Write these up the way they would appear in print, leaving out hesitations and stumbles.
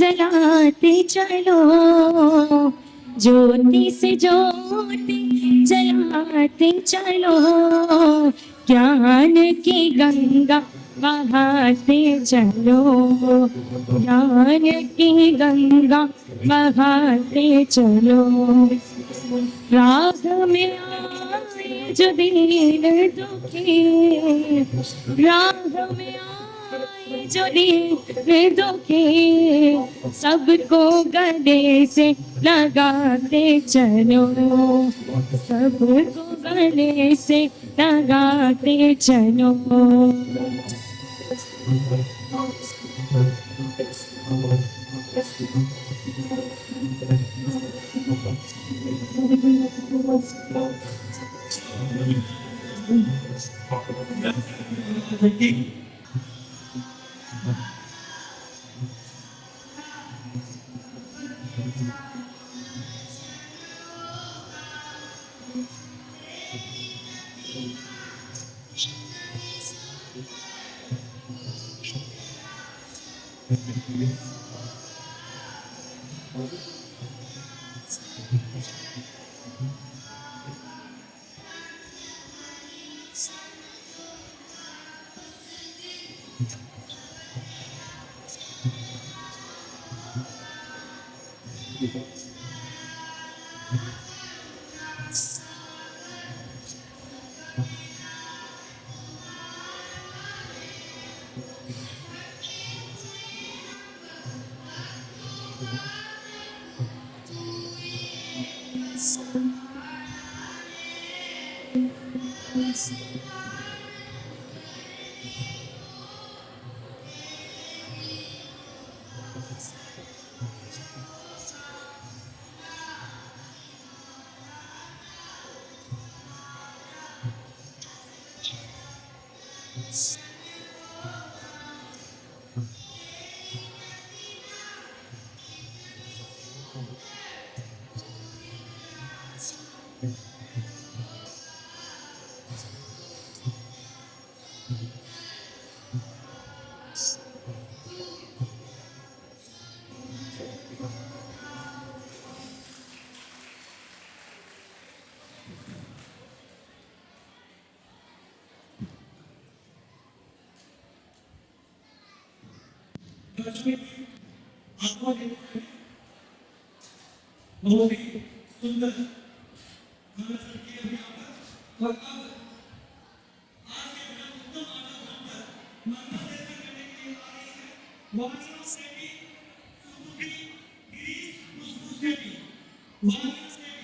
जलाते चलो, ज्योति से ज्योति जलाते चलो, ज्ञान की गंगा बहाते चलो, ज्ञान की गंगा बहाते चलो। राग में आए जो दीन दुखी, राग में आए जो दीन दुखी, सबको गले से लगाते चलो, सबको गले से लगाते चलो।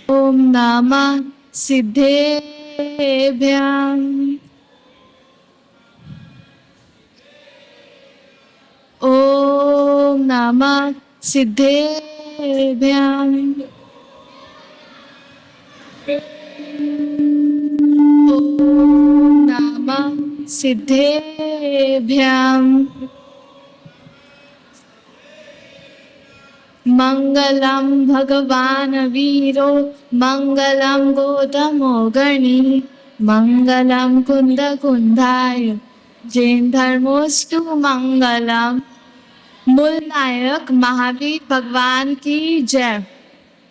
ओम नमः सिद्धेभ्यां। ओम नमः सिद्धेभ्यां। ओम नमः सिद्धेभ्यां। मंगलम भगवान वीरो, मंगलम गौतमो गणी, मंगलम कुंद कुंधाय, जैन धर्मोस्तु मंगलम। मूल नायक महावीर भगवान की जय।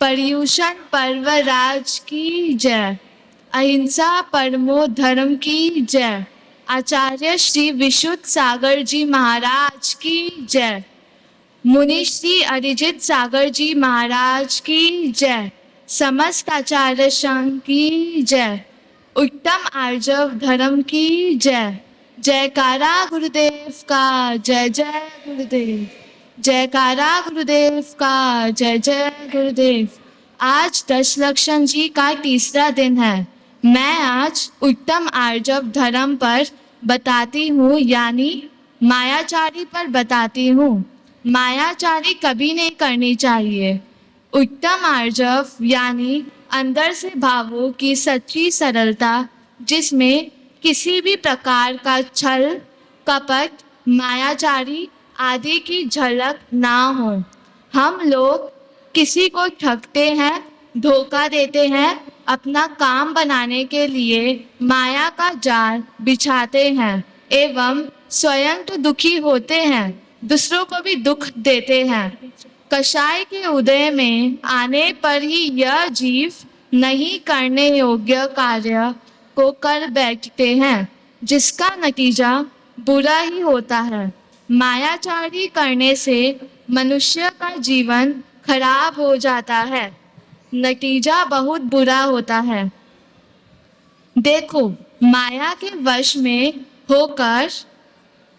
पर्युषण पर्वराज की जय। अहिंसा परमो धर्म की जय। आचार्य श्री विशुद्ध सागर जी महाराज की जय। मुनि श्री अरिजित सागर जी महाराज की जय। समस्त आचार्य संघ की जय। उत्तम आर्जव धर्म की जय। जयकारा गुरुदेव का, जय जय गुरुदेव। जयकारा गुरुदेव का, जय जय गुरुदेव। आज दशलक्षण जी का तीसरा दिन है। मैं आज उत्तम आर्जव धर्म पर बताती हूँ, यानी मायाचारी पर बताती हूँ। मायाचारी कभी नहीं करनी चाहिए। उत्तम आर्जव यानी अंदर से भावों की सच्ची सरलता, जिसमें किसी भी प्रकार का छल, कपट, मायाचारी आदि की झलक ना हो। हम लोग किसी को ठगते हैं, धोखा देते हैं, अपना काम बनाने के लिए माया का जाल बिछाते हैं एवं स्वयं तो दुखी होते हैं, दूसरों को भी दुख देते हैं। कषाय के उदय में आने पर ही यह जीव नहीं करने योग्य कार्य को कर बैठते हैं, जिसका नतीजा बुरा ही होता है। मायाचारी करने से मनुष्य का जीवन खराब हो जाता है, नतीजा बहुत बुरा होता है। देखो, माया के वश में होकर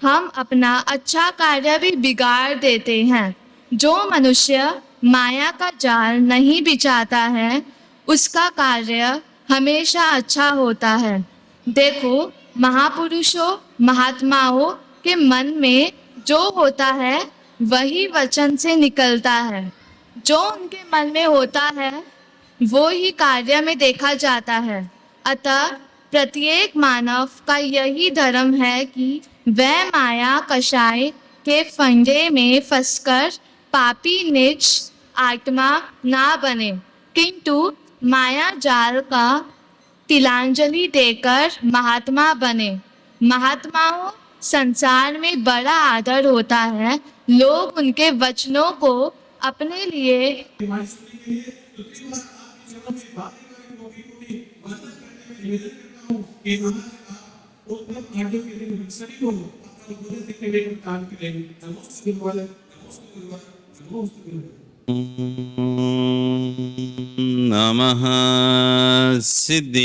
हम अपना अच्छा कार्य भी बिगाड़ देते हैं। जो मनुष्य माया का जाल नहीं बिछाता है, उसका कार्य हमेशा अच्छा होता है। देखो, महापुरुषों महात्माओं के मन में जो होता है वही वचन से निकलता है। जो उनके मन में होता है वो ही कार्य में देखा जाता है। अतः प्रत्येक मानव का यही धर्म है कि वह माया कषाय के फंदे में फंसकर पापी नीच आत्मा ना बने, किंतु माया जाल का तिलांजलि देकर महात्मा बने। महात्माओं संसार में बड़ा आदर होता है। लोग उनके वचनों को अपने लिए नमः सिद्धेभ्यः।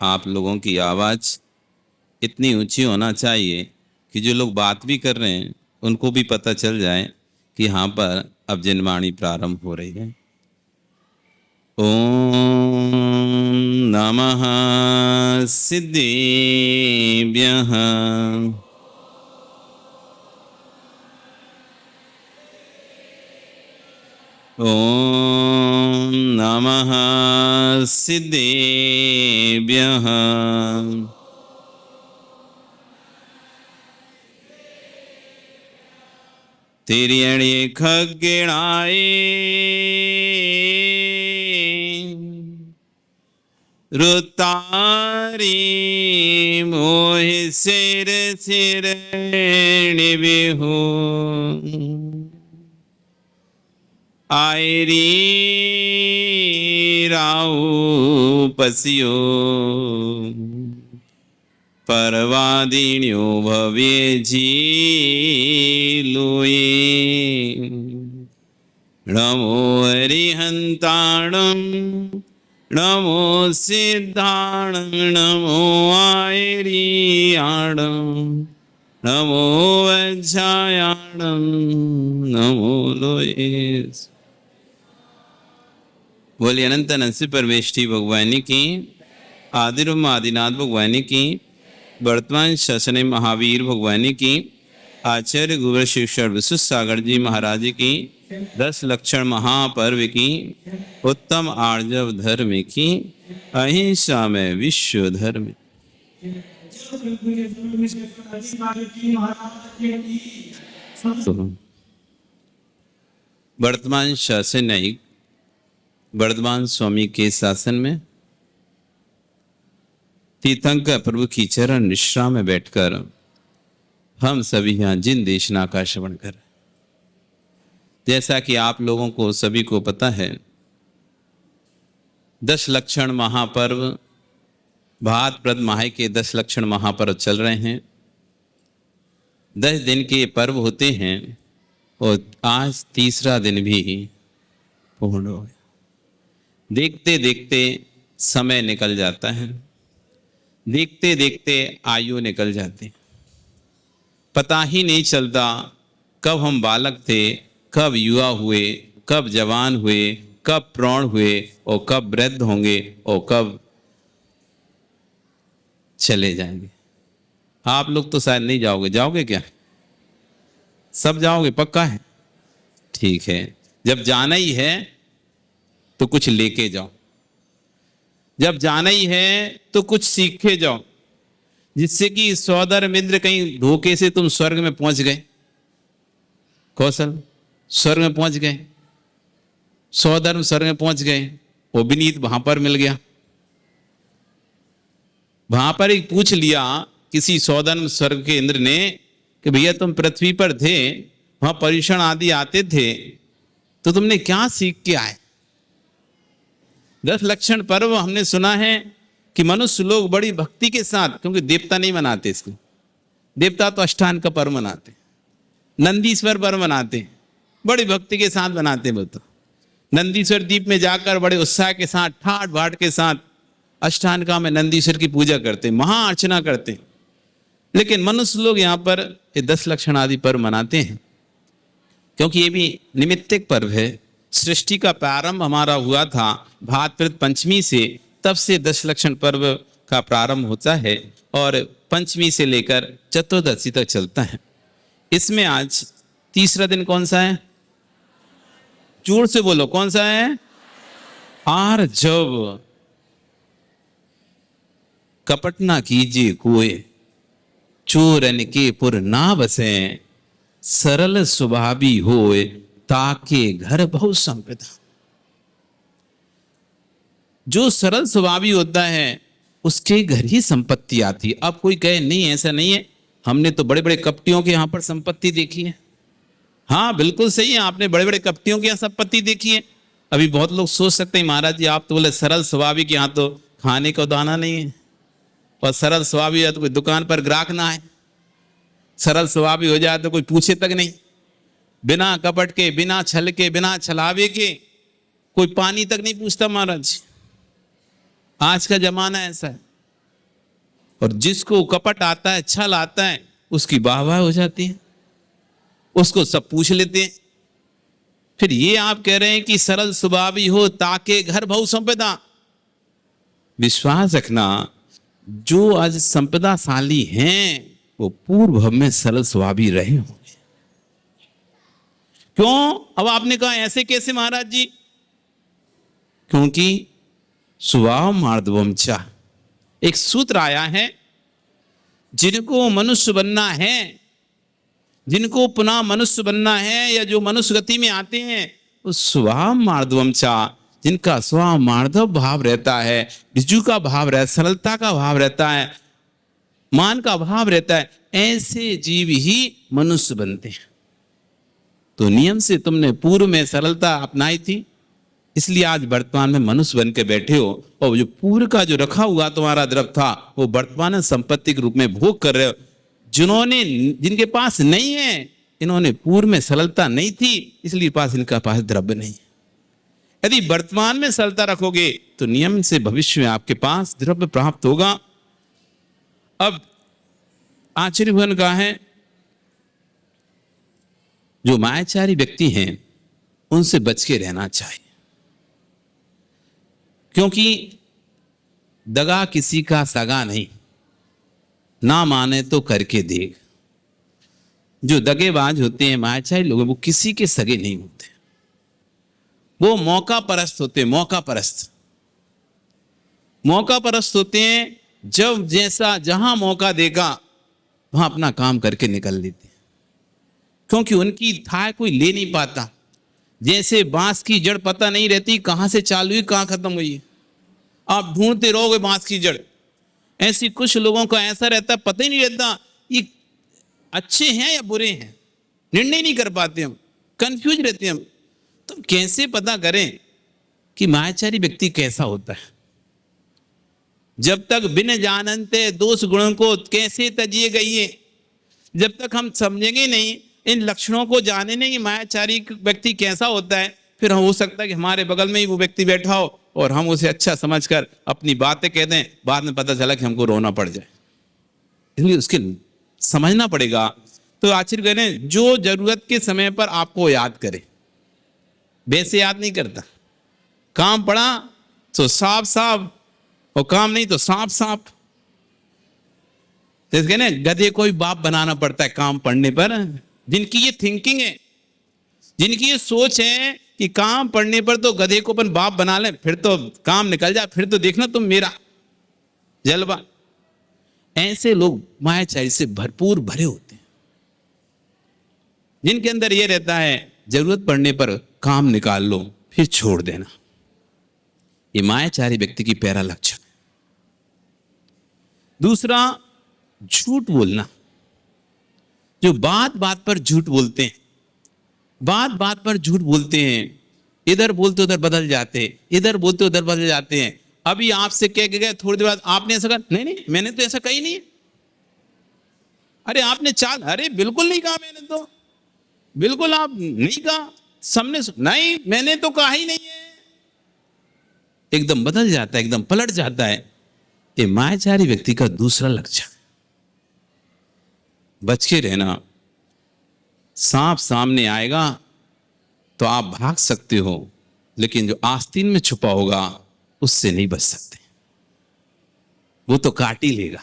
आप लोगों की आवाज़ इतनी ऊंची होना चाहिए कि जो लोग बात भी कर रहे हैं उनको भी पता चल जाए कि यहाँ पर अब जनवाणी प्रारंभ हो रही है। ओम नमः सिद्धेभ्यः। ओम नमः सिद्धेभ्यः। तिर्यणि खग्गिणाय रुतारी मोहि सिर सिर निबिहु आयरी राउ पसियो परवादिन्यो भवे झीलुए नमो हरिहंताणं नमो सिद्धाणं नमो आयरियाणं नमो वज्रायाणं नमो लोये। बोलिए अनंत अनंत परमेष्ठी भगवानी की, आदिर्म आदिनाथ भगवानी की, वर्तमान शासन महावीर भगवानी की, आचार्य गुरु शिक्षण विश्व सागर जी महाराज की, 10 लक्षण महापर्व की, उत्तम आर्जव धर्म की, अहिंसा में विश्व धर्म। वर्तमान शासन न्यायिक वर्धमान स्वामी के शासन में तीर्थंकर प्रभु की चरण निश्रा में बैठकर हम सभी यहाँ जिन देशना का श्रवण कर, जैसा कि आप लोगों को सभी को पता है 10 लक्षण महापर्व, भाद्रपद माह के 10 लक्षण महापर्व चल रहे हैं। 10 दिन के पर्व होते हैं और आज तीसरा दिन भी पूर्ण हो गया। देखते देखते समय निकल जाता है, देखते देखते आयु निकल जाती, पता ही नहीं चलता कब हम बालक थे, कब युवा हुए, कब जवान हुए, कब प्रौढ़ हुए और कब वृद्ध होंगे और कब चले जाएंगे। आप लोग तो शायद नहीं जाओगे, जाओगे क्या? सब जाओगे? पक्का है? ठीक है। जब जाना ही है तो कुछ लेके जाओ, जब जाना ही है तो कुछ सीख के जाओ, जिससे कि सौदर मित्र कहीं धोखे से तुम स्वर्ग में पहुंच गए। कौशल स्वर्ग में पहुंच गए, सौधर्म स्वर्ग में पहुंच गए, वो विनीत वहां पर मिल गया। वहां पर एक पूछ लिया किसी सौदन स्वर्ग के इंद्र ने कि भैया तुम पृथ्वी पर थे, वहां पर्यूषण आदि आते थे, तो तुमने क्या सीख के आए? 10 लक्षण पर्व हमने सुना है कि मनुष्य लोग बड़ी भक्ति के साथ, क्योंकि देवता नहीं मनाते इसको, देवता तो अष्टान का पर्व मनाते, नंदीश्वर पर्व मनाते, बड़ी भक्ति के साथ मनाते। वो तो नंदीश्वर द्वीप में जाकर बड़े उत्साह के साथ, ठाट बाट के साथ अष्टानका में नंदीश्वर की पूजा करते, महाअर्चना करते। लेकिन मनुष्य लोग यहाँ पर ये 10 लक्षण आदि पर्व मनाते हैं, क्योंकि ये भी निमित्तिक पर्व है। सृष्टि का प्रारंभ हमारा हुआ था भाद्रपद पंचमी से, तब से 10 लक्षण पर्व का प्रारंभ होता है और पंचमी से लेकर चतुर्दशी तक चलता है। इसमें आज तीसरा दिन कौन सा है? जोर से बोलो, कौन सा है? आर्जव। कपट ना कीजिए कोय, चोरन के पुर ना बसे, सरल स्वभावी होए, ताके घर बहुत संपदा। जो सरल स्वभावी होता है उसके घर ही संपत्ति आती है। अब कोई कहे नहीं ऐसा नहीं है, हमने तो बड़े बड़े कपटियों के यहाँ पर संपत्ति देखी है। हाँ बिल्कुल सही है, आपने बड़े बड़े कपटियों की यहाँ संपत्ति देखी है। अभी बहुत लोग सोच सकते हैं महाराज जी आप तो बोले सरल स्वभावी के यहाँ तो खाने का दाना नहीं है, और सरल स्वभावी है तो कोई दुकान पर ग्राहक ना आए, सरल स्वभावी हो जाए तो कोई पूछे तक नहीं, बिना कपट के, बिना छल के, बिना छलावे के कोई पानी तक नहीं पूछता महाराज। आज का जमाना ऐसा है, और जिसको कपट आता है, छल आता है, उसकी वाहवाही हो जाती है, उसको सब पूछ लेते हैं। फिर ये आप कह रहे हैं कि सरल स्वभावी हो ताके घर बहु संपदा। विश्वास रखना, जो आज संपदाशाली हैं वो पूर्व भव में सरल स्वभावी रहे होंगे। क्यों? अब आपने कहा ऐसे कैसे महाराज जी? क्योंकि स्वभाव मार्दवम चा, एक सूत्र आया है, जिनको मनुष्य बनना है, जिनको पुनः मनुष्य बनना है, या जो मनुष्य गति में आते हैं, उस स्वभाव मार्दवम चा, जिनका स्वभाव मार्दव भाव रहता है, ऋजु का भाव रहता है, सरलता का भाव रहता है, मान का भाव रहता है, ऐसे जीव ही मनुष्य बनते हैं। तो नियम से तुमने पूर्व में सरलता अपनाई थी, इसलिए आज वर्तमान में मनुष्य बन के बैठे हो, और जो पूर्व का जो रखा हुआ तुम्हारा द्रव्य था वो वर्तमान में संपत्ति के रूप में भोग कर रहे हो। जिनके पास नहीं है, इन्होंने पूर्व में सरलता नहीं थी, इसलिए इनका पास द्रव्य नहीं है। यदि वर्तमान में सरलता रखोगे तो नियम से भविष्य में आपके पास द्रव्य प्राप्त होगा। अब आचार्य भगवान कहा है, जो मायाचारी व्यक्ति हैं उनसे बच के रहना चाहिए, क्योंकि दगा किसी का सगा नहीं, ना माने तो करके देख। जो दगेबाज होते हैं, मायाचारी लोग, वो किसी के सगे नहीं होते, वो मौका परस्त होते हैं। मौका परस्त होते हैं। जब जैसा जहां मौका देगा वहां अपना काम करके निकल लेते हैं, क्योंकि उनकी थाह कोई ले नहीं पाता। जैसे बांस की जड़ पता नहीं रहती कहां से चालू हुई कहां खत्म हुई, आप ढूंढते रहोगे बांस की जड़। ऐसी कुछ लोगों का ऐसा रहता, पता ही नहीं रहता ये अच्छे हैं या बुरे हैं, निर्णय नहीं कर पाते, हम कंफ्यूज रहते हैं हम। तो कैसे पता करें कि मायाचारी व्यक्ति कैसा होता है? जब तक बिन जानते दोष गुणों को कैसे तजिए गई, जब तक हम समझेंगे नहीं, इन लक्षणों को जाने नहीं कि मायाचारी व्यक्ति कैसा होता है, फिर हो सकता है कि हमारे बगल में ही वो व्यक्ति बैठा हो और हम उसे अच्छा समझकर अपनी बातें कह दें, बाद में पता चला कि हमको रोना पड़ जाए। इसलिए उसके समझना पड़ेगा। तो आचार्य कह रहे हैं, जो जरूरत के समय पर आपको याद करे, वैसे याद नहीं करता। काम पड़ा तो साफ साफ, और काम नहीं तो साफ साफ। तो कहने गधे को भी बाप बनाना पड़ता है काम पड़ने पर। जिनकी ये थिंकिंग है, जिनकी ये सोच है कि काम पड़ने पर तो गधे को अपन बाप बना ले, फिर तो काम निकल जाए, फिर तो देखना तुम मेरा जलवा। ऐसे लोग मायाचारी से भरपूर भरे होते हैं, जिनके अंदर ये रहता है जरूरत पड़ने पर काम निकाल लो, फिर छोड़ देना। ये मायाचारी व्यक्ति की पहला लक्षण। दूसरा, झूठ बोलना। जो बात बात पर झूठ बोलते हैं, बात बात पर झूठ बोलते हैं, इधर बोलते उधर बदल जाते, इधर बोलते उधर बदल जाते हैं। अभी आपसे कह के गए, थोड़ी देर बाद आपने ऐसा कहा, नहीं नहीं मैंने तो ऐसा कही नहीं। अरे आपने चाल, अरे बिल्कुल नहीं कहा मैंने तो, बिल्कुल आप नहीं कहा, सबने नहीं मैंने तो कहा ही नहीं है। एकदम बदल जाता है, एकदम पलट जाता है। ये मायाचारी व्यक्ति का दूसरा लक्षण। बच के रहना। सांप सामने आएगा तो आप भाग सकते हो, लेकिन जो आस्तीन में छुपा होगा उससे नहीं बच सकते, वो तो काट ही लेगा।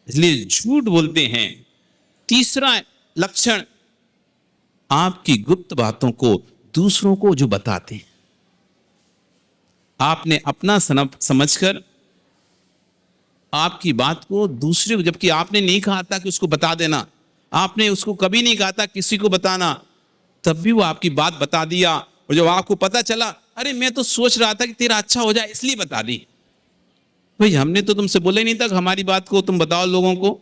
इसलिए झूठ बोलते हैं। तीसरा लक्षण, आपकी गुप्त बातों को दूसरों को जो बताते हैं, आपने अपना समझकर आपकी बात को दूसरे को, जबकि आपने नहीं कहा था कि उसको बता देना, आपने उसको कभी नहीं कहा था किसी को बताना, तब भी वो आपकी बात बता दिया। और जब आपको पता चला, अरे मैं तो सोच रहा था कि तेरा अच्छा हो जाए इसलिए बता दी। भाई हमने तो तुमसे बोला ही नहीं था कि हमारी बात को तुम बताओ लोगों को,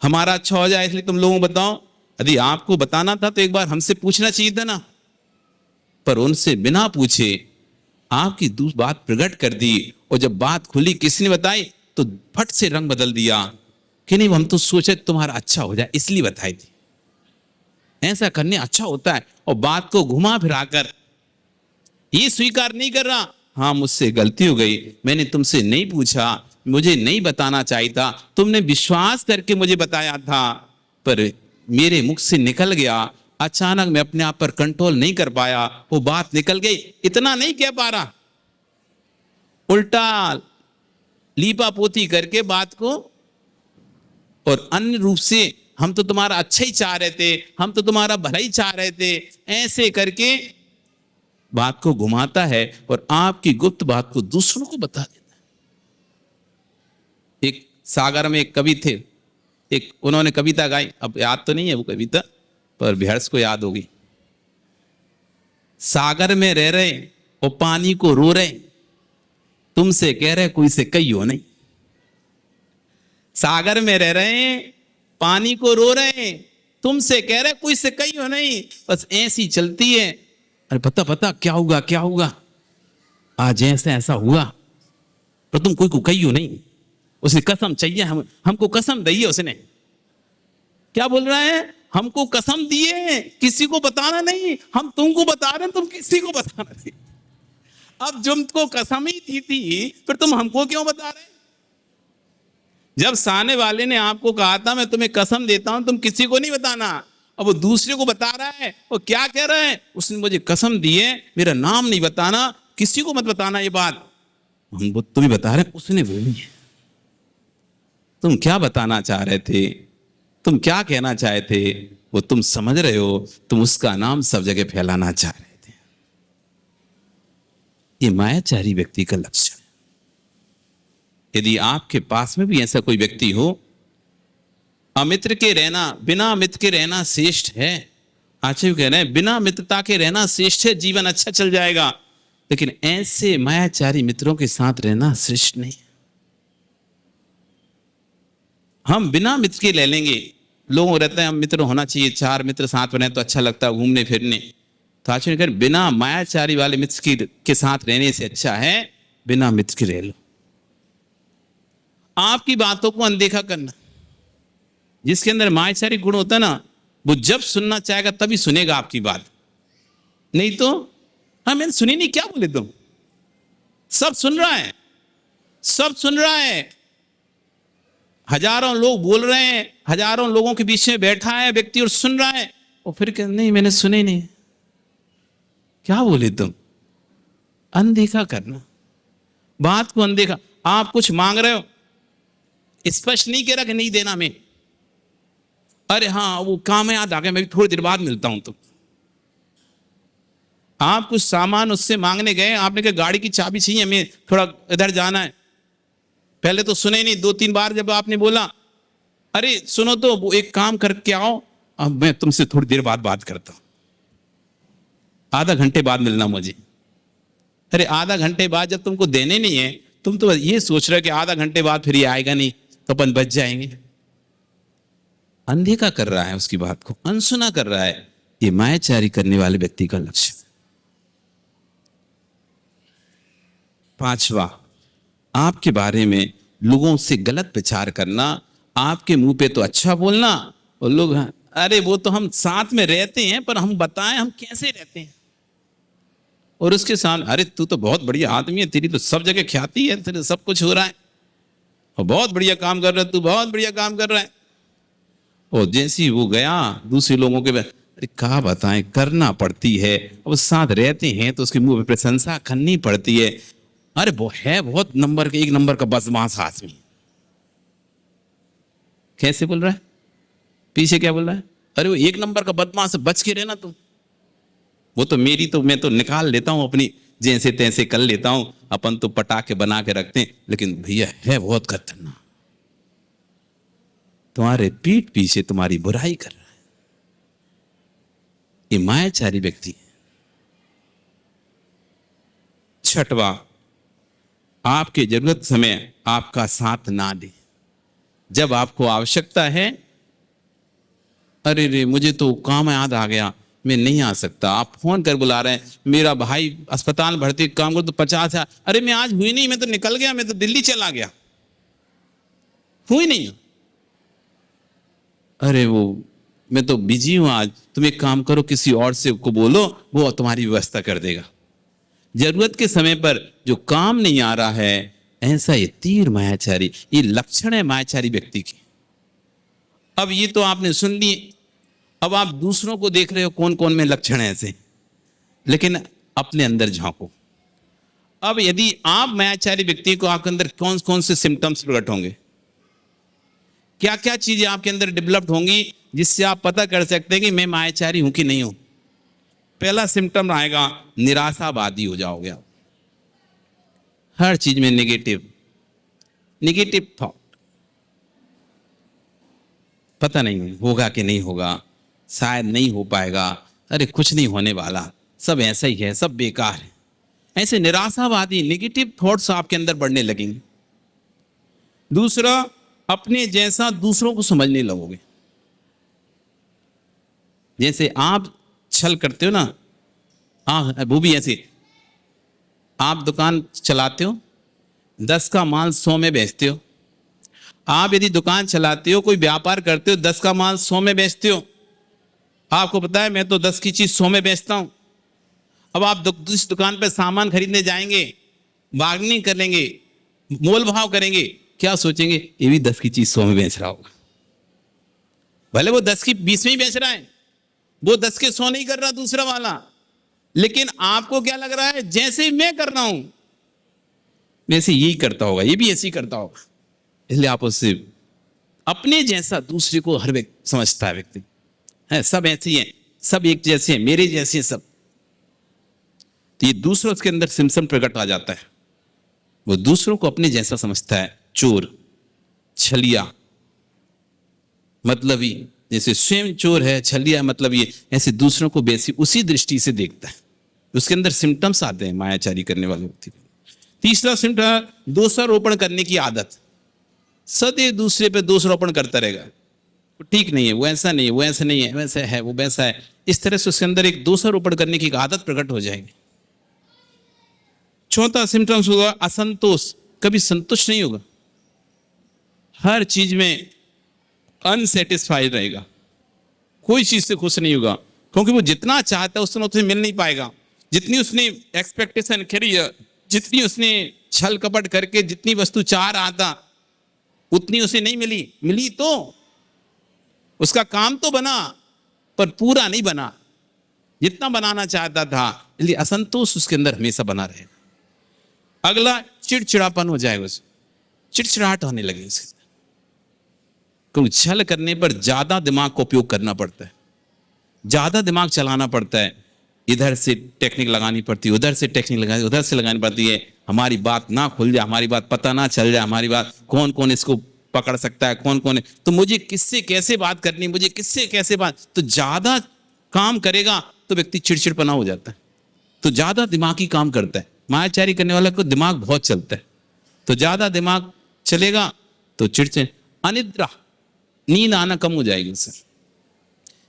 हमारा अच्छा हो जाए इसलिए तुम लोगों को बताओ। यदि आपको बताना था तो एक बार हमसे पूछना चाहिए था ना। पर उनसे बिना पूछे आपकी बात प्रकट कर दी, और जब बात खुली किसी ने बताई तो फट से रंग बदल दिया कि नहीं हम तो सोचे तुम्हारा अच्छा हो जाए इसलिए बताई थी। ऐसा करने अच्छा होता है। और बात को घुमा फिराकर ये स्वीकार नहीं कर रहा, हाँ मुझसे गलती हो गई, मैंने तुमसे नहीं पूछा, मुझे नहीं बताना चाहिए था, तुमने विश्वास करके मुझे बताया था, पर मेरे मुख से निकल गया, अचानक मैं अपने आप पर कंट्रोल नहीं कर पाया, वो बात निकल गई। इतना नहीं कह पा रहा, उल्टा लीपा पोती करके बात को, और अन्य रूप से हम तो तुम्हारा अच्छा ही चाह रहे थे, हम तो तुम्हारा भला ही चाह रहे थे, ऐसे करके बात को घुमाता है और आपकी गुप्त बात को दूसरों को बता देता है। एक सागर में एक कवि थे, एक उन्होंने कविता गाई, अब याद तो नहीं है वो कविता, पर बेहर्स को याद होगी। सागर में रह रहे और पानी को रो रहे, तुमसे कह रहे कोई से कहियो नहीं। सागर में रह रहे हैं, पानी को रो रहे हैं, तुमसे कह रहे कोई से कहियो नहीं, बस ऐसी चलती है। अरे पता पता क्या होगा क्या होगा, आज ऐसा ऐसा हुआ, पर तुम कोई को कहियो नहीं। उसे कसम चाहिए, हमको कसम दी है उसने। क्या बोल रहा है, हमको कसम दिए किसी को बताना नहीं, हम तुमको बता रहे हैं, तुम किसी को बताना नहीं। अब तुमको कसम ही दी थी, फिर तुम हमको क्यों बता रहे? जब सामने वाले ने आपको कहा था मैं तुम्हें कसम देता हूं तुम किसी को नहीं बताना, अब वो दूसरे को बता रहा है, वो क्या कह रहा है, उसने मुझे कसम दी है मेरा नाम नहीं बताना, किसी को मत बताना ये बात। हम वो तुम्हें बता रहे हैं, उसने बोली है। तुम क्या बताना चाह रहे थे, तुम क्या कहना चाहे थे, वो तुम समझ रहे हो, तुम उसका नाम सब जगह फैलाना चाह रहे थे। ये मायाचारी व्यक्ति का लक्षण है। यदि आपके पास में भी ऐसा कोई व्यक्ति हो, अमित्र के रहना, बिना मित्र के रहना श्रेष्ठ है। आचार्य कह रहे हैं बिना मित्रता के रहना श्रेष्ठ है, जीवन अच्छा चल जाएगा, लेकिन ऐसे मायाचारी मित्रों के साथ रहना श्रेष्ठ नहीं। हम बिना मित्र के ले लेंगे, लोगों रहते हैं हम मित्र होना चाहिए, 4 मित्र साथ बने तो अच्छा लगता है घूमने फिरने। तो आचार्य कह रहे बिना मायाचारी वाले मित्र के साथ रहने से अच्छा है बिना मित्र के रह लो। आपकी बातों को अनदेखा करना, जिसके अंदर मायाचारी गुण होता है ना, वो जब सुनना चाहेगा तभी सुनेगा आपकी बात, नहीं तो हाँ मैंने सुनी नहीं, क्या बोले तुम, सब सुन रहा है, सब सुन रहा है, हजारों लोग बोल रहे हैं, हजारों लोगों के बीच में बैठा है व्यक्ति और सुन रहा है, और फिर कहते नहीं मैंने सुने नहीं, क्या बोले तुम। अनदेखा करना, बात को अनदेखा। आप कुछ मांग रहे हो, स्पष्ट नहीं कह रहा कि नहीं देना मैं, अरे हाँ वो काम है याद आ गया, मैं भी थोड़ी देर बाद मिलता हूं। तो आप कुछ सामान उससे मांगने गए, आपने कहा गाड़ी की चाबी चाहिए हमें, थोड़ा इधर जाना है, पहले तो सुने नहीं, 2-3 बार जब आपने बोला अरे सुनो तो वो एक काम करके आओ, अब मैं तुमसे थोड़ी देर बाद बात करता हूं, आधा घंटे बाद मिलना मुझे। अरे आधा घंटे बाद जब तुमको देने नहीं है, तुम तो ये सोच रहे हो कि आधा घंटे बाद फिर ये आएगा नहीं तो अपन बच जाएंगे। अनदेखा कर रहा है उसकी बात को, अनसुना कर रहा है। ये मायाचारी करने वाले व्यक्ति का लक्ष्य। पांचवा, आपके बारे में लोगों से गलत विचार करना, आपके मुंह पे तो अच्छा बोलना और लोग अरे वो तो हम साथ में रहते हैं पर हम बताएं हम कैसे रहते हैं, और उसके सामने अरे तू तो बहुत बढ़िया आदमी है, तेरी तो सब जगह ख्याति है, तेरे सब कुछ हो रहा है और बहुत बढ़िया काम कर रहा है, तू बहुत बढ़िया काम कर रहा है। और जैसे ही वो गया दूसरे लोगों के अरे क्या बताएं, करना पड़ती है, अब साथ रहते हैं तो उसके मुंह पे प्रशंसा करनी पड़ती है। अरे वो है बहुत नंबर के, एक नंबर का बदमाश आदमी। कैसे बोल रहा है, पीछे क्या बोल रहा है, अरे वो एक नंबर का बदमाश है, बच के रहना तुम। वो तो मेरी तो मैं तो निकाल लेता हूं अपनी, जैसे तैसे कर लेता हूं, अपन तो पटाखे बना के रखते हैं, लेकिन भैया है बहुत खतरनाक, तुम्हारे पीठ पीछे तुम्हारी बुराई कर रहा है। ये मायाचारी व्यक्ति है। छठवा, आपके जरूरत समय आपका साथ ना दे। जब आपको आवश्यकता है, अरे रे मुझे तो काम याद आ गया, मैं नहीं आ सकता, आप फोन कर बुला रहे हैं, मेरा भाई अस्पताल भर्ती काम कर तो 50,000, अरे मैं आज हुई नहीं, मैं तो निकल गया, मैं तो दिल्ली चला गया, हुई नहीं। अरे वो मैं तो बिजी हूं आज, तुम एक काम करो किसी और से को बोलो, वो तुम्हारी व्यवस्था कर देगा। जरूरत के समय पर जो काम नहीं आ रहा है, ऐसा ये तीर मायाचारी, ये लक्षण है मायाचारी व्यक्ति की। अब ये तो आपने सुन ली, अब आप दूसरों को देख रहे हो कौन कौन में लक्षण है ऐसे, लेकिन अपने अंदर झांको। अब यदि आप मायाचारी व्यक्ति को, आपके अंदर कौन कौन से सिम्टम्स प्रकट होंगे, क्या क्या चीजें आपके अंदर डेवलप्ड होंगी जिससे आप पता कर सकते हैं कि मैं मायाचारी हूं कि नहीं हूं। पहला सिम्टम आएगा, निराशावादी हो जाओगे आप, हर चीज में नेगेटिव थॉट, पता नहीं होगा कि नहीं होगा, शायद नहीं हो पाएगा, अरे कुछ नहीं होने वाला, सब ऐसा ही है, सब बेकार है। ऐसे निराशावादी नेगेटिव थॉट्स आपके अंदर बढ़ने लगेंगे। दूसरा, अपने जैसा दूसरों को समझने लगोगे। जैसे आप छल करते हो ना, वो भी ऐसे, आप दुकान चलाते हो, 10 का माल 100 में बेचते हो। आप यदि दुकान चलाते हो, कोई व्यापार करते हो, 10 का माल 100 में बेचते हो, आपको पता है मैं तो 10 की चीज 100 में बेचता हूं। अब आप इस दुकान पर सामान खरीदने जाएंगे, बार्गेनिंग करेंगे, मोल भाव करेंगे, क्या सोचेंगे, ये भी 10 की चीज 100 में बेच रहा होगा। भले वो 10 की 20 में ही बेच रहा है, वो 10 के 100 नहीं कर रहा दूसरा वाला, लेकिन आपको क्या लग रहा है, जैसे ही मैं कर रहा हूं वैसे यही करता होगा, ये भी ऐसे ही करता होगा। इसलिए आप उससे अपने जैसा दूसरे को हर व्यक्ति समझता है, व्यक्ति है सब ऐसे ही हैं, सब एक जैसे हैं, मेरे जैसे हैं सब। तो ये दूसरों के अंदर सिम्पटम प्रकट आ जाता है, वो दूसरों को अपने जैसा समझता है। चोर, छलिया, मतलबी, जैसे स्वयं चोर है, छलिया मतलब ये, ऐसे दूसरों को वैसी उसी दृष्टि से देखता है। उसके अंदर सिम्टम्स आते हैं मायाचारी करने वाले व्यक्ति। तीसरा सिम्टम, दोषारोपण करने की आदत, सदैव दूसरे पे दोषारोपण करता रहेगा, वो ठीक नहीं है, वो ऐसा नहीं है, वो ऐसा नहीं है, वैसा है, वो वैसा है, इस तरह से उसके अंदर एक दोषारोपण करने की एक आदत प्रकट हो जाएगी। चौथा सिम्टम्स होगा असंतोष, कभी संतुष्ट नहीं होगा, हर चीज में अनसेटिस्फाइड रहेगा, कोई चीज से खुश नहीं होगा, क्योंकि वो जितना चाहता है उतना मिल नहीं पाएगा। जितनी उसने एक्सपेक्टेशन करी, जितनी उसने छल कपट करके जितनी वस्तु चाह रहा था उतनी उसे नहीं मिली, मिली तो उसका काम तो बना पर पूरा नहीं बना जितना बनाना चाहता था, इसलिए असंतोष उसके अंदर हमेशा बना रहेगा। अगला, चिड़चिड़ापन हो जाएगा, उसे चिड़चिड़ाहट होने लगे उसे, क्योंकि छल करने पर ज्यादा दिमाग का उपयोग करना पड़ता है, ज्यादा दिमाग चलाना पड़ता है, इधर से टेक्निक लगानी पड़ती है, उधर से टेक्निक लगानी, उधर से लगानी पड़ती है, हमारी बात ना खुल जाए, हमारी बात पता ना चल जाए, हमारी बात कौन कौन इसको पकड़ सकता है, कौन कौन है, तो मुझे किससे कैसे बात करनी, मुझे किससे कैसे बात, तो ज्यादा काम करेगा तो व्यक्ति चिड़चिड़पना हो जाता है, तो ज्यादा दिमागी काम करता है, मायाचारी करने वाला को दिमाग बहुत चलता है, तो ज्यादा दिमाग चलेगा तो चिड़चिड़, अनिद्रा, नींद आना कम हो जाएगी उससे,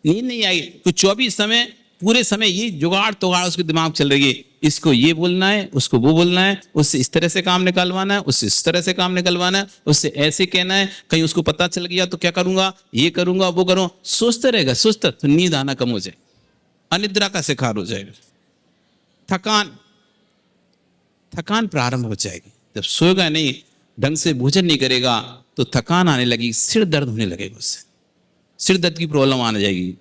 नींद नहीं आएगी। तो 24 समय पूरे समय ये जुगाड़ तुगाड़ उसके दिमाग चल रही है, इसको ये बोलना है, उसको वो बोलना है, उससे इस तरह से काम निकलवाना है, उससे इस तरह से काम निकलवाना है, उससे ऐसे कहना है, कहीं उसको पता चल गया तो क्या करूंगा, ये करूंगा वो करूंगा, सोचते रहेगा सोचता, तो नींद आना कम हो जाए, अनिद्रा का शिकार हो जाएगा। थकान प्रारंभ हो जाएगी, जब सोएगा नहीं, ढंग से भोजन नहीं करेगा तो थकान आने लगेगी, सिर दर्द होने लगेगा, उससे सिर दर्द की प्रॉब्लम आने जाएगी,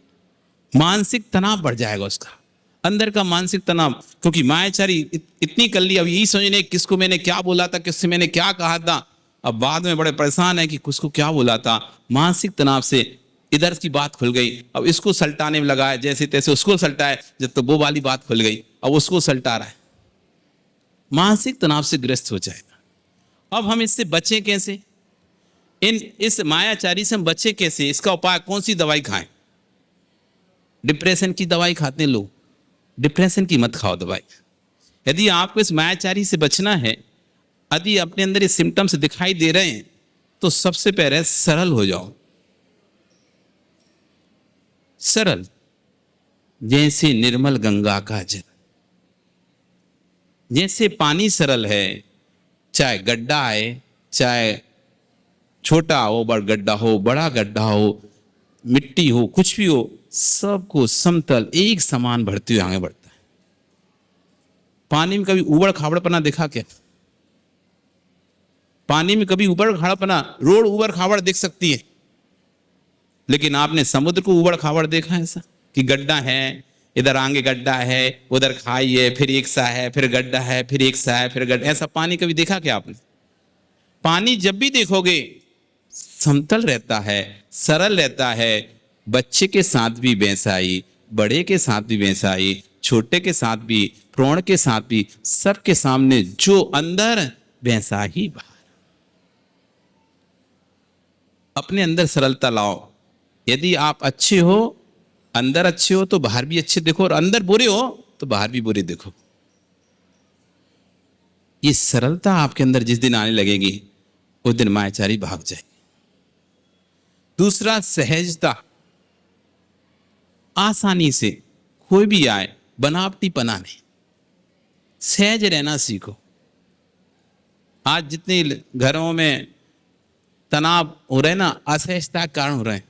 मानसिक तनाव बढ़ जाएगा उसका, अंदर का मानसिक तनाव, क्योंकि मायाचारी इतनी कर ली, अब यही समझने किसको मैंने क्या बोला था, किससे मैंने क्या कहा था, अब बाद में बड़े परेशान है कि किसको क्या बोला था। मानसिक तनाव से इधर की बात खुल गई, अब इसको सल्टाने में लगा है, जैसे तैसे उसको सल्टाए, जब तो वो वाली बात खुल गई, अब उसको सल्टा रहा है, मानसिक तनाव से ग्रस्त हो जाएगा। अब हम इससे बचें कैसे, इस मायाचारी से हम बचें कैसे, इसका उपाय, कौन सी दवाई खाएं? डिप्रेशन की दवाई खाते हैं लोग, डिप्रेशन की मत खाओ दवाई। यदि आपको इस मायाचारी से बचना है, यदि अपने अंदर ये सिम्टम्स दिखाई दे रहे हैं, तो सबसे पहले सरल हो जाओ, सरल, जैसे निर्मल गंगा का जल, जैसे पानी सरल है, चाहे गड्ढा है, चाहे छोटा हो, बड़ा गड्ढा हो, बड़ा गड्ढा हो, मिट्टी हो, कुछ भी हो, सबको समतल एक समान बढ़ते हुए आगे बढ़ता है। पानी में कभी उबड़ खाबड़पना देखा क्या? पानी में कभी उबड़ खाबड़पना, रोड उबड़ खाबड़ दिख सकती है, लेकिन आपने समुद्र को उबड़ खाबड़ देखा है ऐसा कि गड्ढा है, इधर आगे गड्ढा है, उधर खाई है, फिर एक सा है, फिर गड्ढा है, फिर एक सा है, फिर गड्ढा, ऐसा पानी कभी देखा क्या आपने? पानी जब भी देखोगे समतल रहता है, सरल रहता है, बच्चे के साथ भी वैसा ही, बड़े के साथ भी वैसा ही, छोटे के साथ भी, प्रौढ़ के साथ भी, सबके सामने जो अंदर वैसा ही बाहर। अपने अंदर सरलता लाओ। यदि आप अच्छे हो, अंदर अच्छे हो तो बाहर भी अच्छे देखो, और अंदर बुरे हो तो बाहर भी बुरे देखो। ये सरलता आपके अंदर जिस दिन आने लगेगी, उस दिन मायाचारी भाग जाएगी। दूसरा, सहजता, आसानी से कोई भी आए, बनावटीपना नहीं, सहज रहना सीखो। आज जितने घरों में तनाव हो रहे ना, असहजता के कारण हो रहे हैं।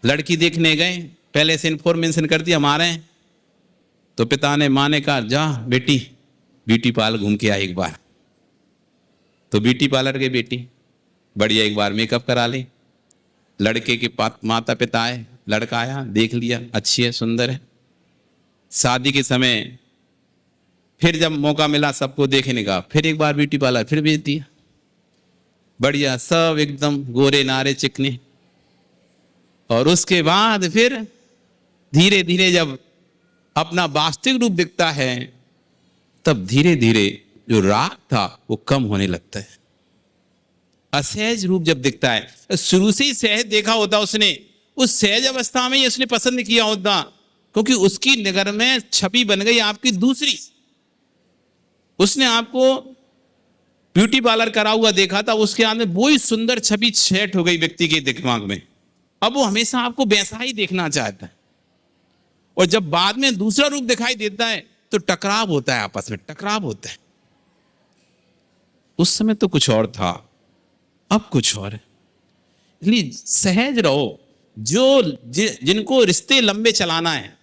लड़की देखने गए, पहले से इन्फॉर्मेशन कर दी हमारे, तो पिता ने माँ ने कहा जा बेटी ब्यूटी पार्लर घूम के आ एक बार, तो ब्यूटी पार्लर गई बेटी, बढ़िया एक बार मेकअप करा ली। लड़के के माता पिता आए, लड़का आया, देख लिया अच्छी है, सुंदर है। शादी के समय फिर जब मौका मिला सबको देखने का, फिर एक बार ब्यूटी पार्लर फिर भेज दिया, बढ़िया सब एकदम गोरे नारे चिकने। और उसके बाद फिर धीरे धीरे जब अपना वास्तविक रूप दिखता है, तब धीरे धीरे जो राग था वो कम होने लगता है। असहज रूप जब दिखता है, शुरू से ही सहज देखा होता उसने, उस सहज अवस्था में ही उसने पसंद किया होता, क्योंकि उसकी नगर में छवि बन गई आपकी दूसरी। उसने आपको ब्यूटी पार्लर करा हुआ देखा था, उसके आगे वही सुंदर छवि सेट हो गई व्यक्ति के दिमाग में। अब वो हमेशा आपको वैसा ही देखना चाहता है, और जब बाद में दूसरा रूप दिखाई देता है तो टकराव होता है, आपस में टकराव होता है। उस समय तो कुछ और था, अब कुछ और है। इसलिए सहज रहो। जिनको रिश्ते लंबे चलाना है,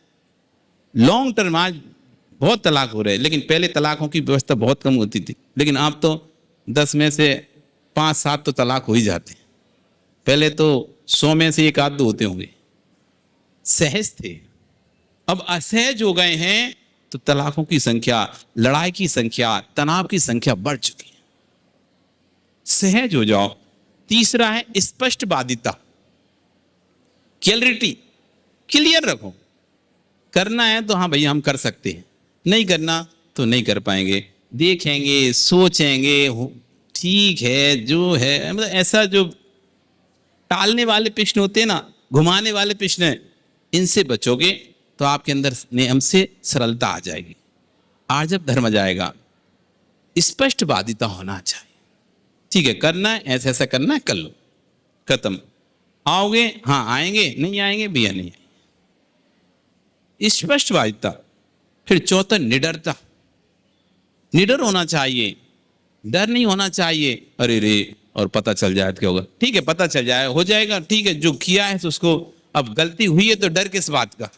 लॉन्ग टर्म, आज बहुत तलाक हो रहे हैं, लेकिन पहले तलाकों की व्यवस्था बहुत कम होती थी, लेकिन अब तो 10 में से 5-7 तो तलाक हो ही जाते हैं। पहले तो 100 में से 1-2 होते होंगे। सहज थे, अब असहज हो गए हैं, तो तलाकों की संख्या, लड़ाई की संख्या, तनाव की संख्या बढ़ चुकी है। सहज हो जाओ। तीसरा है स्पष्टवादिता, क्लैरिटी, क्लियर रखो। करना है तो हाँ भैया हम कर सकते हैं, नहीं करना तो नहीं कर पाएंगे, देखेंगे, सोचेंगे, ठीक है जो है। मतलब ऐसा जो टालने वाले प्रश्न होते हैं ना, घुमाने वाले प्रश्न, इनसे बचोगे तो आपके अंदर नियम से सरलता आ जाएगी। आर्जव धर्म आ जाएगा। स्पष्टवादिता होना चाहिए। ठीक है, करना है, ऐसा ऐसा करना है, कर लो, खत्म। आओगे, हाँ आएंगे, नहीं आएंगे भैया नहीं आएंगे। स्पष्टवादिता। फिर चौथा निडरता। निडर होना चाहिए, डर नहीं होना चाहिए। अरे रे, और पता चल जाए तो क्या होगा? ठीक है, पता चल जाए, हो जाएगा, ठीक है, जो किया है तो उसको, अब गलती हुई है तो डर किस बात का?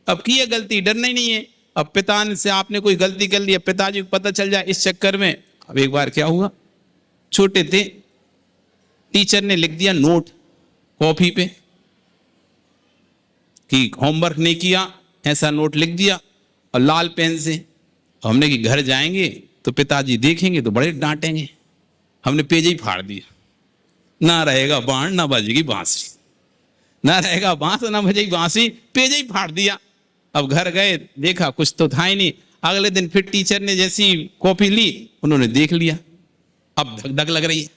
अब की है गलती, डरना ही नहीं है। अब पिता से आपने कोई गलती कर ली, पिताजी को पता चल जाए, इस चक्कर में। अब एक बार क्या हुआ, छोटे थे, टीचर ने लिख दिया नोट कॉपी पे कि होमवर्क नहीं किया, ऐसा नोट लिख दिया और लाल पेन से। हमने कि घर जाएंगे तो पिताजी देखेंगे तो बड़े डांटेंगे। हमने पेज ही फाड़ दिया, ना रहेगा बाण ना बजेगी बांसुरी, ना रहेगा बांस ना बजेगी बांसुरी, पेज ही फाड़ दिया। अब घर गए, देखा कुछ तो था ही नहीं। अगले दिन फिर टीचर ने जैसी कॉपी ली, उन्होंने देख लिया, अब धक धक लग रही है।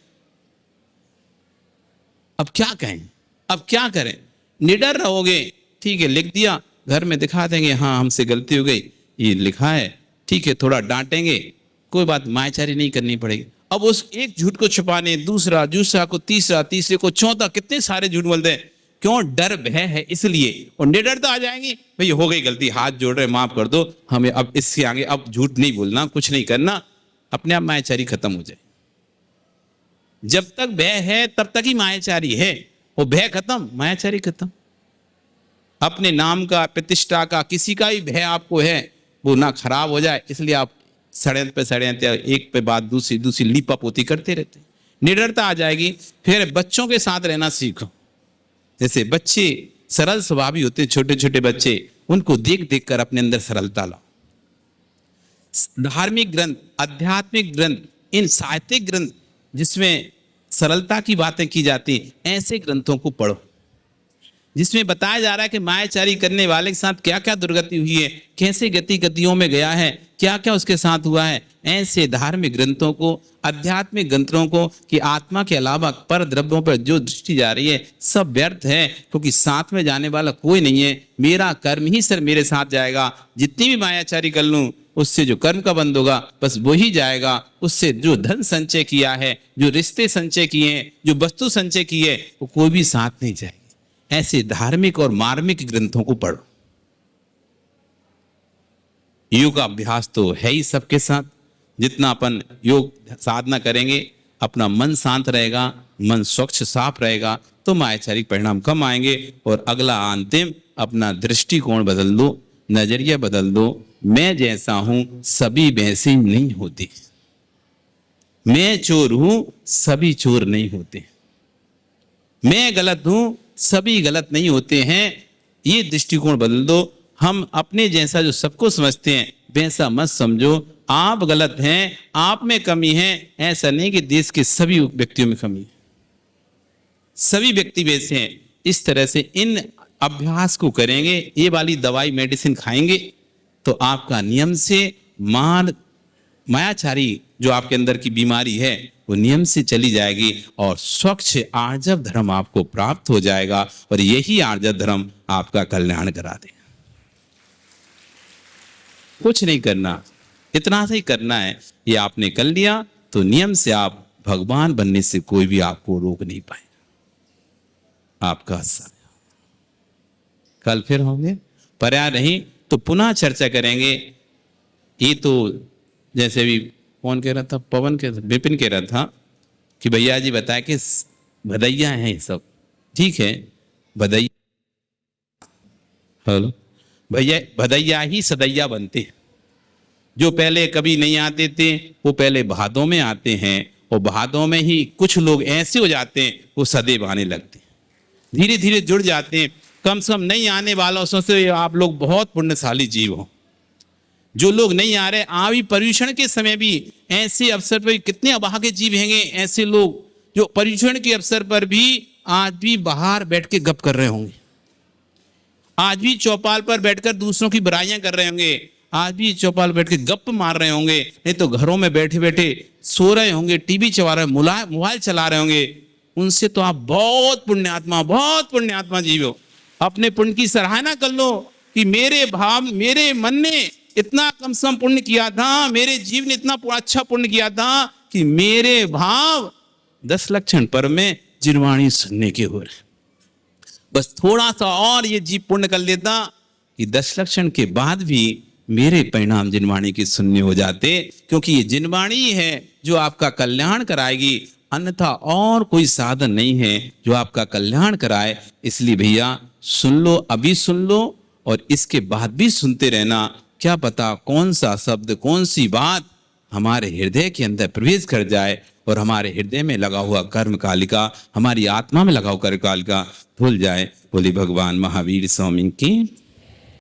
अब क्या कहें, अब क्या करें? निडर रहोगे, ठीक है, लिख दिया, घर में दिखा देंगे, हाँ हमसे गलती हो गई, ये लिखा है, ठीक है, थोड़ा डांटेंगे, कोई बात, मायाचारी नहीं करनी पड़ेगी। अब उस एक झूठ को छुपाने दूसरा, दूसरा को तीसरा, तीसरे को चौथा, कितने सारे झूठ बोलते हैं। क्यों? डर भय है इसलिए। और निडरता आ जाएगी, भाई हो गई गलती, हाथ जोड़ रहे, माफ कर दो, हमें अब इससे आगे अब झूठ नहीं बोलना, कुछ नहीं करना, अपने आप मायाचारी खत्म हो जाए। जब तक भय है तब तक ही मायाचारी है, वो भय खत्म, मायाचारी खत्म। अपने नाम का, प्रतिष्ठा का, किसी का भी भय आपको है, वो ना खराब हो जाए, इसलिए आप षड्यंत्र पे षड्यंत्र, एक पे बात दूसरी दूसरी लीपा पोती करते रहते। निडरता आ जाएगी। फिर बच्चों के साथ रहना सीखो। जैसे बच्चे सरल स्वभावी होते हैं, छोटे छोटे बच्चे, उनको देख देख कर अपने अंदर सरलता लाओ। धार्मिक ग्रंथ, आध्यात्मिक ग्रंथ, इन साहित्यिक ग्रंथ जिसमें सरलता की बातें की जाती, ऐसे ग्रंथों को पढ़ो जिसमें बताया जा रहा है कि मायाचारी करने वाले के साथ क्या क्या दुर्गति हुई है, कैसे गति गतियों में गया है, क्या क्या उसके साथ हुआ है। ऐसे धार्मिक ग्रंथों को, आध्यात्मिक ग्रंथों को, कि आत्मा के अलावा पर द्रव्यों पर जो दृष्टि जा रही है सब व्यर्थ है, क्योंकि साथ में जाने वाला कोई नहीं है। मेरा कर्म ही सर मेरे साथ जाएगा। जितनी भी मायाचारी कर लूं, उससे जो कर्म का बंद होगा बस वही जाएगा। उससे जो धन संचय किया है, जो रिश्ते संचय किए हैं, जो वस्तु संचय की है, वो कोई भी साथ नहीं जाएगी। ऐसे धार्मिक और मार्मिक ग्रंथों को पढ़ो। योग अभ्यास तो है ही सबके साथ। जितना अपन योग साधना करेंगे, अपना मन शांत रहेगा, मन स्वच्छ साफ रहेगा, तो मायाचारिक परिणाम कम आएंगे। और अगला अंतिम, अपना दृष्टिकोण बदल दो, नजरिया बदल दो। मैं जैसा हूं सभी वैसे नहीं होते, मैं चोर हूं सभी चोर नहीं होते, मैं गलत हूं सभी गलत नहीं होते हैं। ये दृष्टिकोण बदल दो। हम अपने जैसा जो सबको समझते हैं वैसा मत समझो। आप गलत हैं, आप में कमी है, ऐसा नहीं कि देश के सभी व्यक्तियों में कमी है, सभी व्यक्ति वैसे हैं। इस तरह से इन अभ्यास को करेंगे, ये वाली दवाई मेडिसिन खाएंगे, तो आपका नियम से मायाचारी जो आपके अंदर की बीमारी है वो नियम से चली जाएगी और स्वच्छ आर्जव धर्म आपको प्राप्त हो जाएगा। और यही आर्जव धर्म आपका कल्याण करा देगा। कुछ नहीं करना, इतना से ही करना है। ये आपने कर लिया तो नियम से आप भगवान बनने से कोई भी आपको रोक नहीं पाएगा। आपका समय। कल फिर होंगे, पर्याय नहीं तो पुनः चर्चा करेंगे। ये तो जैसे भी कौन कह रहा था, पवन कह रहा था, विपिन कह रहा था कि भैया जी बताया कि भदैया हैं ये सब। ठीक है, भदैया, हेलो भैया, भदैया ही सदैया बनते हैं। जो पहले कभी नहीं आते थे वो पहले भादों में आते हैं, और भादों में ही कुछ लोग ऐसे हो जाते हैं वो सदैव आने लगते हैं, धीरे धीरे जुड़ जाते हैं। कम से कम नहीं आने वालों से आप लोग बहुत पुण्यशाली जीव हो। जो लोग नहीं आ रहे, आवी पर्यूषण के समय भी ऐसे अवसर पर कितने अभागे जीव हैंगे, ऐसे लोग जो पर्यूषण के अवसर पर भी आज भी बाहर बैठ के गप कर रहे होंगे, आज भी चौपाल पर बैठकर दूसरों की बुराइयां कर रहे होंगे, आज भी चौपाल बैठ के गप मार रहे होंगे, नहीं तो घरों में बैठे बैठे सो रहे होंगे, टीवी चला रहे, मोबाइल चला रहे होंगे। उनसे तो आप बहुत पुण्यात्मा जीव हो। अपने पुण्य की सराहना कर लो कि मेरे मन ने इतना कम से कम पुण्य किया था, मेरे जीव ने इतना अच्छा पुण्य किया था कि मेरे भाव 10 लक्षण पर्व में जिनवाणी सुनने के हो रहे। बस थोड़ा सा और ये जीव पुण्य कर लेता कि 10 लक्षण के बाद भी मेरे परिणाम जिनवाणी के सुनने हो जाते, क्योंकि ये जिनवाणी है जो आपका कल्याण कराएगी, अन्यथा और कोई साधन नहीं है जो आपका कल्याण कराए। इसलिए भैया सुन लो, अभी सुन लो और इसके बाद भी सुनते रहना। क्या पता कौन सा शब्द, कौन सी बात हमारे हृदय के अंदर प्रवेश कर जाए और हमारे हृदय में लगा हुआ कर्म कालिका, हमारी आत्मा में लगा हुआ कर्म कालिका धुल जाए। बोले भगवान महावीर स्वामी की